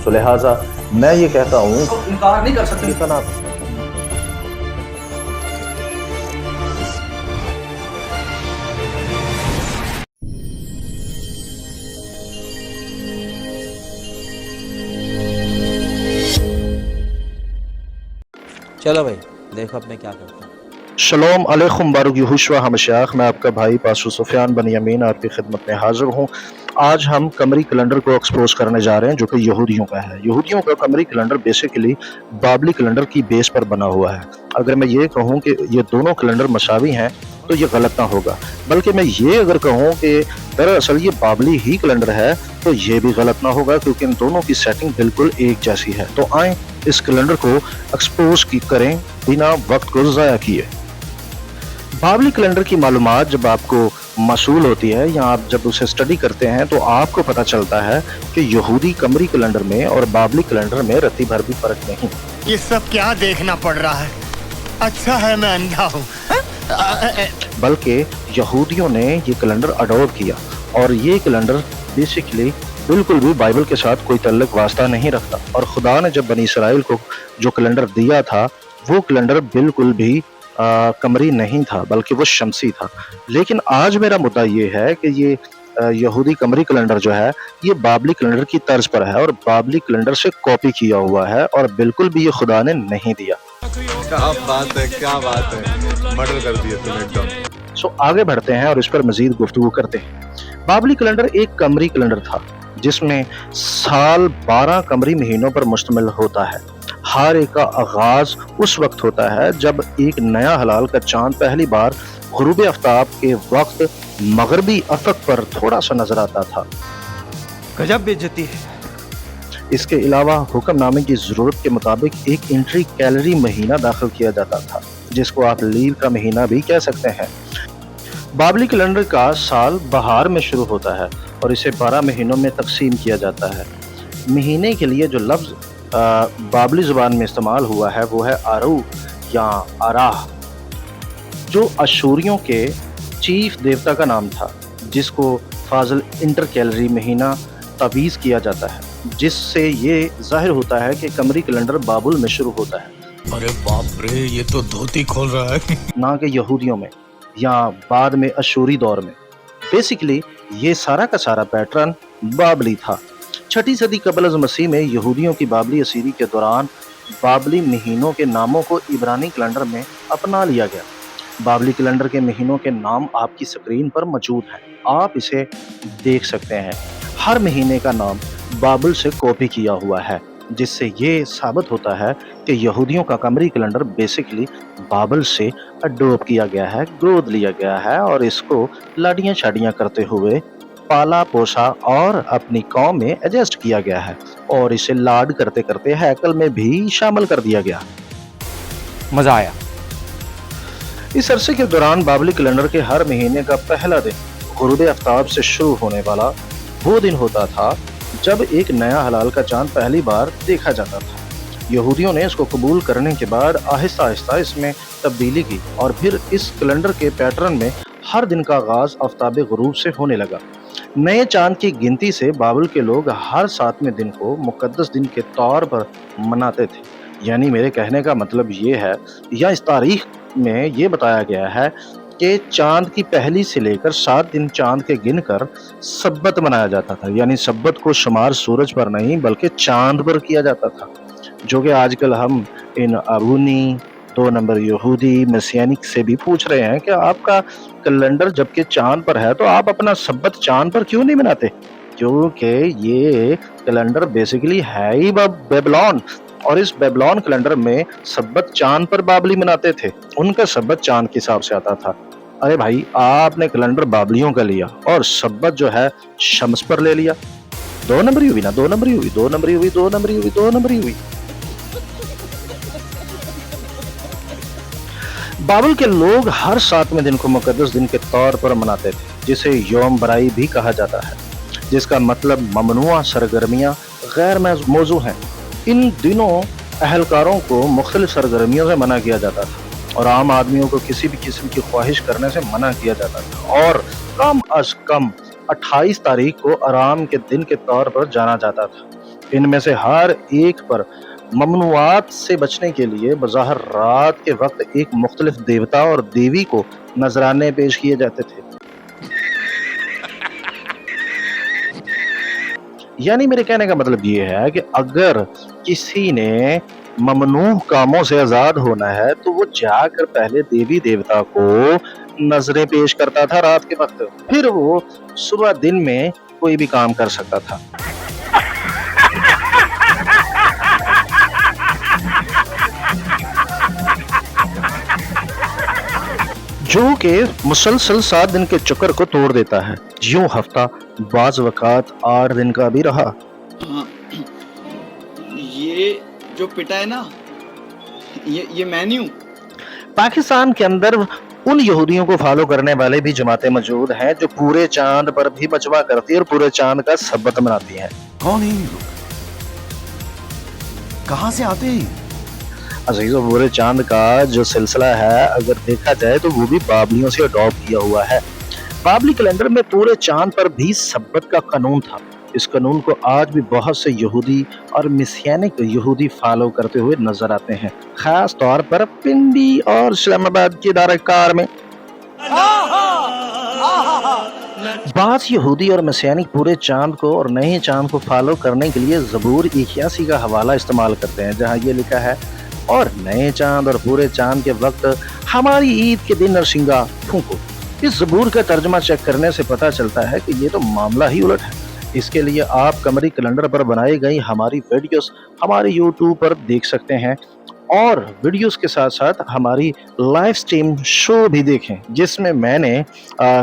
तो लिहाजा मैं ये कहता हूँ तो इनकार नहीं कर सकते। इतना चलो भाई देखो अब मैं क्या करता हूँ। शलोम अलैकुम बारुक यहोशुआ हमशाख, मैं आपका भाई पास्टर सुफियान बन यमीन आपकी खिदमत में हाजिर हूँ। आज हम कमरी कैलेंडर को एक्सपोज करने जा रहे हैं जो कि यहूदियों का है। यहूदियों का कमरी कैलेंडर बेसिकली बाबली कैलेंडर की बेस पर बना हुआ है। अगर मैं ये कहूँ कि ये दोनों कैलेंडर मसावी हैं तो ये गलत ना होगा, बल्कि मैं ये अगर कहूँ कि दरअसल ये बाबली ही कैलेंडर है तो ये भी गलत ना होगा, क्योंकि इन दोनों की सेटिंग बिल्कुल एक जैसी है। तो आए इस कैलेंडर को एक्सपोज करें बिना वक्त को ज़ाया किए। बाबली कैलेंडर की मालूमात जब आपको मसूल होती है या आप जब उसे स्टडी करते हैं तो आपको पता चलता है कि यहूदी कमरी कैलेंडर में और बाबली कैलेंडर में रत्ती भर भी फर्क नहीं। ये सब क्या देखना पड़ रहा है? अच्छा है मैं अंधा हूँ। बल्कि यहूदियों ने ये कैलेंडर अडॉप्ट किया और ये कैलेंडर बेसिकली बिल्कुल भी बाइबल के साथ कोई तल्लुक वास्ता नहीं रखता। और खुदा ने जब बनी इसराइल को जो कैलेंडर दिया था वो कैलेंडर बिल्कुल भी कमरी नहीं था, बल्कि वो शमसी था। लेकिन आज मेरा मुद्दा ये है कि ये यहूदी कमरी कैलेंडर जो है ये बाबली कैलेंडर की तर्ज पर है और बाबली कैलेंडर से कॉपी किया हुआ है और बिल्कुल भी ये खुदा ने नहीं दिया। क्या बात है, क्या बात है, मर्डर कर दिया तूने एकदम। सो आगे बढ़ते हैं और इस पर मजीद गुफ्तगू करते हैं। बाबली कैलेंडर एक कमरी कैलेंडर था जिसमें साल 12 कमरी महीनों पर मुश्तमिल होता है। हर एक का आगाज उस वक्त होता है जब एक नया हलाल का चांद पहली बार गुरूब आफ्ताब के वक्त मगरबी अफक पर थोड़ा सा नजर आता था। गजब बेइज्जती है। इसके अलावा हुक्मनामे की जरूरत के मुताबिक एक इंट्री कैलरी महीना दाखिल किया जाता था, जिसको आप लीव का महीना भी कह सकते हैं। बाबली कैलेंडर का साल बहार में शुरू होता है और इसे 12 महीनों में तकसीम किया जाता है। महीने के लिए जो लफ्ज़ बाबली ज़ुबान में इस्तेमाल हुआ है वो है आरू या आराह, जो अशूरियों के चीफ देवता का नाम था, जिसको फाजल इंटर कैलरी महीना तवीज़ किया जाता है, जिससे ये जाहिर होता है कि कमरी कैलेंडर बाबुल में शुरू होता है। अरे बाप रे, ये तो धोती खोल रहा है। ना कि यहूदियों में या बाद में अशूरी दौर में। बेसिकली ये सारा का सारा पैटर्न बाबली था। 6ठी सदी कबल अज़ मसीह में यहूदियों की बाबली असीरी के दौरान बाबली महीनों के नामों को इब्रानी कैलेंडर में अपना लिया गया। बाबली कैलेंडर के महीनों के नाम आपकी स्क्रीन पर मौजूद हैं, आप इसे देख सकते हैं। हर महीने का नाम बाबल से कॉपी किया हुआ है, जिससे ये साबित होता है कि यहूदियों का कमरी कैलेंडर बेसिकली बाबल से अडोप्ट किया गया है, गोद लिया गया है और इसको लाडियाँ शाडियाँ करते हुए पाला पोसा और अपनी कौम में एडजस्ट किया गया है और इसे लाड करते करते हैकल में भी शामिल कर दिया गया। मजा आया। इस अरसे के दौरान बाबली कैलेंडर के हर महीने का पहला दिन गुरूब आफ्ताब से शुरू होने वाला वो दिन होता था जब एक नया हलाल का चांद पहली बार देखा जाता था। यहूदियों ने इसको कबूल करने के बाद आहिस्ता आहिस्ता इसमें तब्दीली की और फिर इस कैलेंडर के पैटर्न में हर दिन का आगाज आफ्ताब गुरूब से होने लगा। नए चांद की गिनती से बाबल के लोग हर 7वें दिन को मुकद्दस दिन के तौर पर मनाते थे। यानी मेरे कहने का मतलब ये है, या इस तारीख में ये बताया गया है कि चांद की पहली से लेकर 7 दिन चांद के गिनकर सब्बत मनाया जाता था। यानी सब्बत को शुमार सूरज पर नहीं बल्कि चांद पर किया जाता था, जो कि आजकल हम इन अरूनी 2 नंबर यहूदी मसीहानिक से भी पूछ रहे हैं कि आपका कैलेंडर जबकि चांद पर है तो आप अपना सब्बत चांद पर क्यों नहीं मनाते? क्योंकि ये कैलेंडर बेसिकली है ही बेबीलोन और इस बेबीलोन कैलेंडर में सब्बत चांद पर बाबली मनाते थे। उनका सब्बत चांद के हिसाब से आता था। अरे भाई, आपने कैलेंडर बाबलियों का लिया और सब्बत जो है शम्स पर ले लिया। 2 नंबरी हुई ना, 2 नंबरी हुई, 2 नंबरी हुई, 2 नंबरी हुई, 2 नंबरी हुई। बाबल के लोग हर 7वें दिन को मुकद्दस दिन के तौर पर मनाते थे, जिसे यौम बराई भी कहा जाता है, जिसका मतलब ममनुआ सरगर्मियां गैर मौजू हैं। इन दिनों अहलकारों को मुख्तलिफ सरगर्मियों से मना किया जाता था और आम आदमियों को किसी भी किस्म की ख्वाहिश करने से मना किया जाता था और कम अज कम 28 तारीख को आराम के दिन के तौर पर जाना जाता था। इनमें से हर एक पर ममनुआत से बचने के लिए बज़ाहिर रात के वक्त एक मुख्तलिफ देवता और देवी को नजराने पेश किए जाते थे। यानी मेरे कहने का मतलब ये है कि अगर किसी ने ममनूह कामों से आजाद होना है तो वो जाकर पहले देवी देवता को नजरें पेश करता था रात के वक्त, फिर वो सुबह दिन में कोई भी काम कर सकता था। जो कि मुसलसल 7 दिन के चक्कर को तोड़ देता है। यूं हफ्ता बाज वक़ात 8 दिन का भी रहा। हाँ, ये जो पिटा है ना, ये मैं नहीं हूँ। पाकिस्तान के अंदर उन यहूदियों को फॉलो करने वाले भी जमातें मौजूद हैं जो पूरे चांद पर भी बचवा करती है और पूरे चांद का सब्बत मनाती हैं। कौन है ये लोग? कहाँ से आते हैं? अजीजों, पूरे चांद का जो सिलसिला है अगर देखा जाए तो वो भी बाबलियों से अडॉप्ट किया हुआ है। बाबली कैलेंडर में पूरे चांद पर भी सब्बत का कानून था। इस कानून को आज भी बहुत से यहूदी और मिसियानिक यहूदी फॉलो करते हुए नजर आते हैं, खास तौर पर पिंडी और इस्लामाबाद के दारकार में। बाज़ यहूदी और मसीहानिक पूरे चांद को और नए चांद को फॉलो करने के लिए ज़बूर 81 का हवाला इस्तेमाल करते हैं, जहां ये लिखा है, और नए चांद और पूरे चांद के वक्त हमारी ईद के दिन नरसिंगा फूंको। इस ज़बूर का तर्जमा चेक करने से पता चलता है कि ये तो मामला ही उलट है। इसके लिए आप कमरी कैलेंडर पर बनाई गई हमारी वीडियोस हमारे यूट्यूब पर देख सकते हैं और वीडियोस के साथ साथ हमारी लाइव स्ट्रीम शो भी देखें, जिसमें मैंने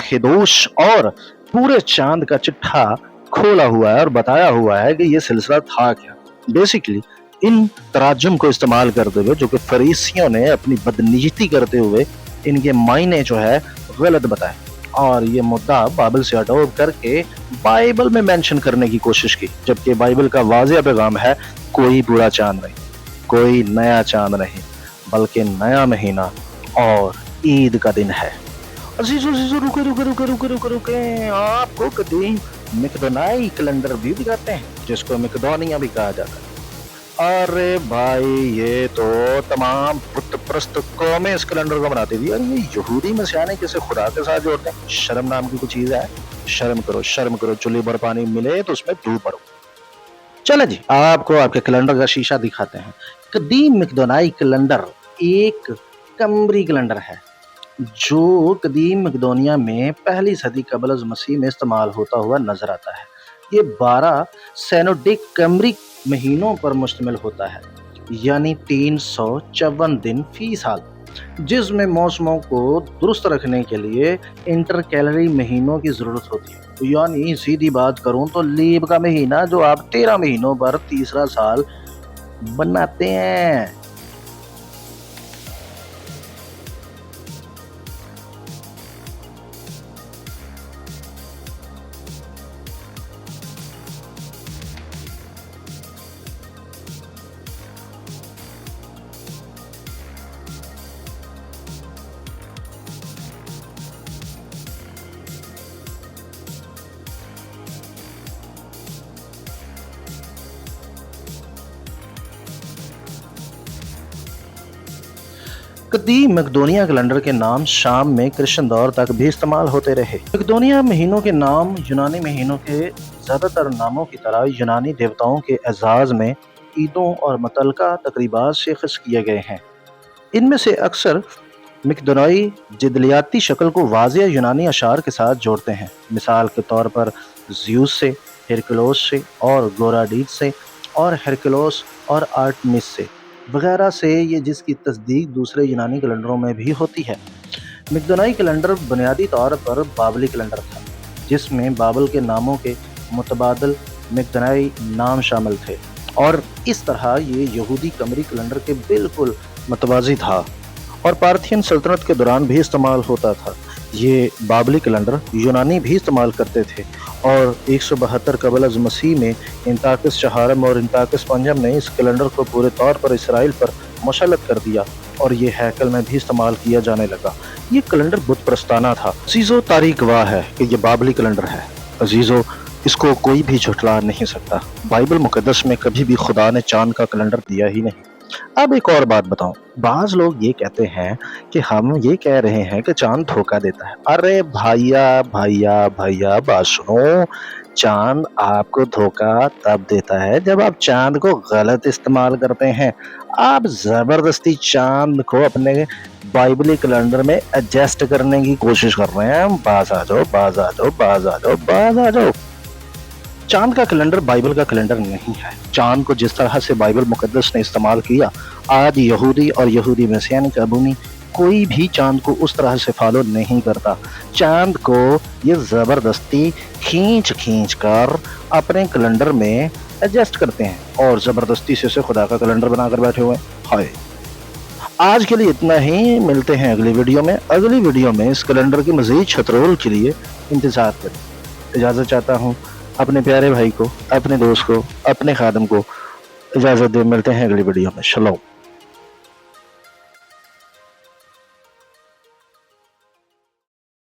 खिदोश और पूरे चांद का चिट्ठा खोला हुआ है और बताया हुआ है कि ये सिलसिला था क्या। बेसिकली इन तराजुम को इस्तेमाल करते हुए जो कि फरीसियों ने अपनी बदनीयती करते हुए इनके मायने जो है गलत बताए और ये मुद्दा बाइबल से अडॉप्ट करके बाइबल में मेंशन करने की कोशिश की, जबकि बाइबल का वाज़ेह पैगाम है कोई बुरा चांद नहीं, कोई नया चांद नहीं, बल्कि नया महीना और ईद का दिन है। अजीजों रुके, आपको कदीम मिकदोनाई कैलेंडर भी दिखाते हैं, जिसको मिकदोनिया भी कहा जाता है। अरे भाई, ये तो तमाम बुत परस्त कौमें इस कैलेंडर को बनाती थी और ये यहूदी मसीहाने किसे खुदा के साथ जोड़ते हैं। शर्म नाम की कुछ चीज है? शर्म करो, चुल्ली भर पानी मिले तो उसमें डूब पड़ो। चलो जी, आपको आपके कैलेंडर का शीशा दिखाते हैं। कदीम मिकदोनाई कैलेंडर एक कमरी कैलेंडर है जो कदीम मकदोनिया में पहली सदी कबल अज़ मसीह में इस्तेमाल होता हुआ नजर आता है। ये 12 सैनोडिक कमरी महीनों पर मुश्तमिल होता है, यानी 354 दिन फी साल, जिसमें मौसमों को दुरुस्त रखने के लिए इंटरकैलरी महीनों की ज़रूरत होती है। यानी सीधी बात करूं तो लीप का महीना जो आप 13 महीनों पर तीसरा साल बनाते हैं। कदीम मकदोनिया कैलेंडर के नाम शाम में कृष्ण दौर तक भी इस्तेमाल होते रहे। मकदोनिया महीनों के नाम यूनानी महीनों के ज़्यादातर नामों की तरह यूनानी देवताओं के एजाज़ में ईदों और मुतल्लका तकरीबात से ख़स किए गए हैं। इनमें से अक्सर मकदोनाई जदलियाती शक्ल को वाज़ेह यूनानी अशार के साथ जोड़ते हैं। मिसाल के तौर पर ज़्यूस से, हेरकुलोस से और गोराडीज से, और हेरकुलोस और आर्टमिस से वगैरह से, ये जिसकी तस्दीक दूसरे यूनानी कैलेंडरों में भी होती है। मकदोनाई कैलेंडर बुनियादी तौर पर बाबली कैलेंडर था, जिसमें बाबल के नामों के मुतबादल मकदोनाई नाम शामिल थे और इस तरह ये यहूदी कमरी कैलेंडर के बिल्कुल मतवाज़ी था और पार्थियन सल्तनत के दौरान भी इस्तेमाल होता था। ये बाबली कैलेंडर यूनानी भी इस्तेमाल करते थे और 172 कबल अज़ मसीह में इंताकिस चहारम और इंताकिस पंजम ने इस कैलेंडर को पूरे तौर पर इसराइल पर मुसल्लत कर दिया और ये हैकल में भी इस्तेमाल किया जाने लगा। ये कैलेंडर बुत प्रस्ताना था। अजीज़ो, तारीख वाह है कि ये बाबली कैलेंडर है। अजीज़ो, اس کو کوئی بھی جھٹلا نہیں سکتا۔ بائبل مقدس میں کبھی بھی خدا نے چاند کا کیلنڈر دیا ہی نہیں۔ اب ایک اور بات بتاؤں، بعض لوگ یہ کہتے ہیں کہ ہم یہ کہہ رہے ہیں کہ چاند دھوکہ دیتا ہے۔ ارے بھائیا بات سنو، چاند آپ کو دھوکہ تب دیتا ہے جب آپ چاند کو غلط استعمال کرتے ہیں۔ آپ زبردستی چاند کو اپنے بائبلی کیلنڈر میں ایڈجسٹ کرنے کی کوشش کر رہے ہیں۔ باز آ جاؤ۔ چاند کا کیلنڈر بائبل کا کیلنڈر نہیں ہے۔ چاند کو جس طرح سے بائبل مقدس نے استعمال کیا، آج یہودی اور یہودی مسیحیانک ابونی کوئی بھی چاند کو اس طرح سے فالو نہیں کرتا۔ چاند کو یہ زبردستی کھینچ کر اپنے کیلنڈر میں ایڈجسٹ کرتے ہیں اور زبردستی سے اسے خدا کا کیلنڈر بنا کر بیٹھے ہوئے ہیں۔ ہائے، آج کے لیے اتنا ہی، ملتے ہیں اگلی ویڈیو میں۔ اگلی ویڈیو میں اس کیلنڈر کی مزید چھترول کے لیے انتظار کریں۔ اجازت چاہتا ہوں اپنے پیارے بھائی کو، اپنے دوست کو، اپنے خادم کو اجازت دے۔ ملتے ہیں اگلی ویڈیو میں۔ شلوم۔